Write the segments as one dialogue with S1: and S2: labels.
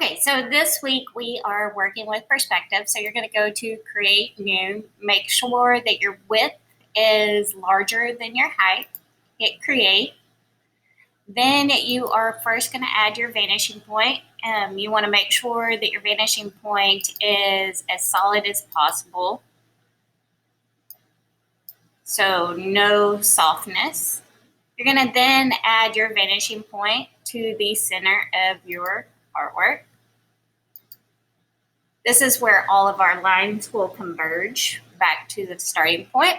S1: Okay, so this week we are working with perspective. So you're going to go to create new, make sure that your width is larger than your height, hit create. Then you are first going to add your vanishing point. You want to make sure that your vanishing point is as solid as possible. So no softness. You're going to then add your vanishing point to the center of your artwork. This is where all of our lines will converge back to the starting point.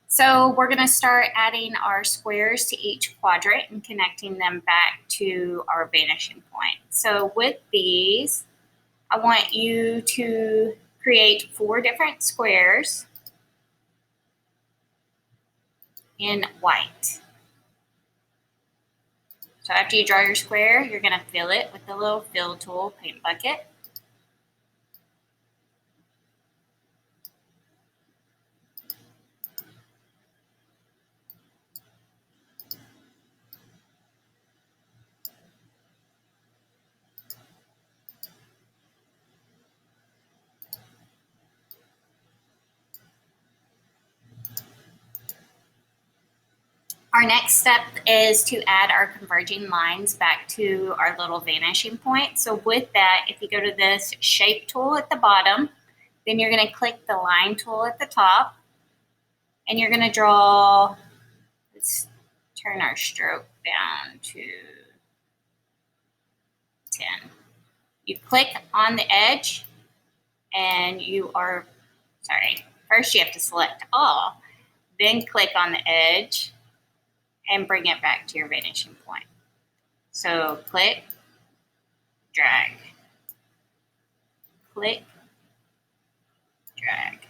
S1: So we're going to start adding our squares to each quadrant and connecting them back to our vanishing point. So with these, I want you to create 4 different squares in white. So after you draw your square, you're going to fill it with the little fill tool paint bucket. Our next step is to add our converging lines back to our little vanishing point. So with that, if you go to this shape tool at the bottom, then you're going to click the line tool at the top, and you're going to draw, let's turn our stroke down to 10. You click on the edge, and first you have to select all, then click on the edge, and bring it back to your vanishing point. So click, drag, click, drag.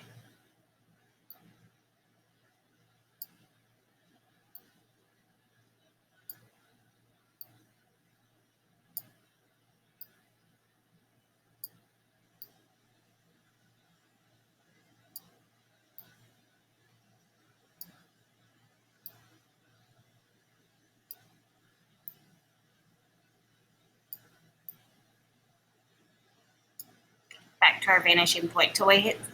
S1: Back to our vanishing point.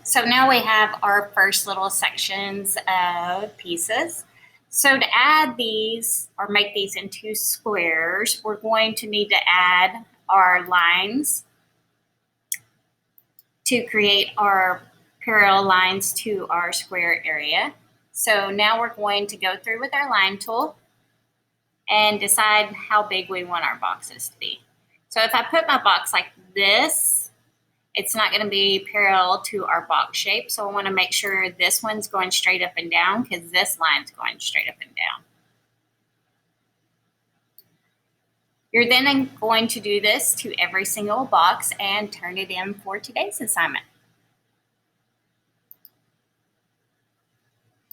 S1: So now we have our first little sections of pieces. So to add these or make these into squares, we're going to need to add our lines to create our parallel lines to our square area. So now we're going to go through with our line tool and decide how big we want our boxes to be. So if I put my box like this, it's not going to be parallel to our box shape. So I want to make sure this one's going straight up and down because this line's going straight up and down. You're then going to do this to every single box and turn it in for today's assignment.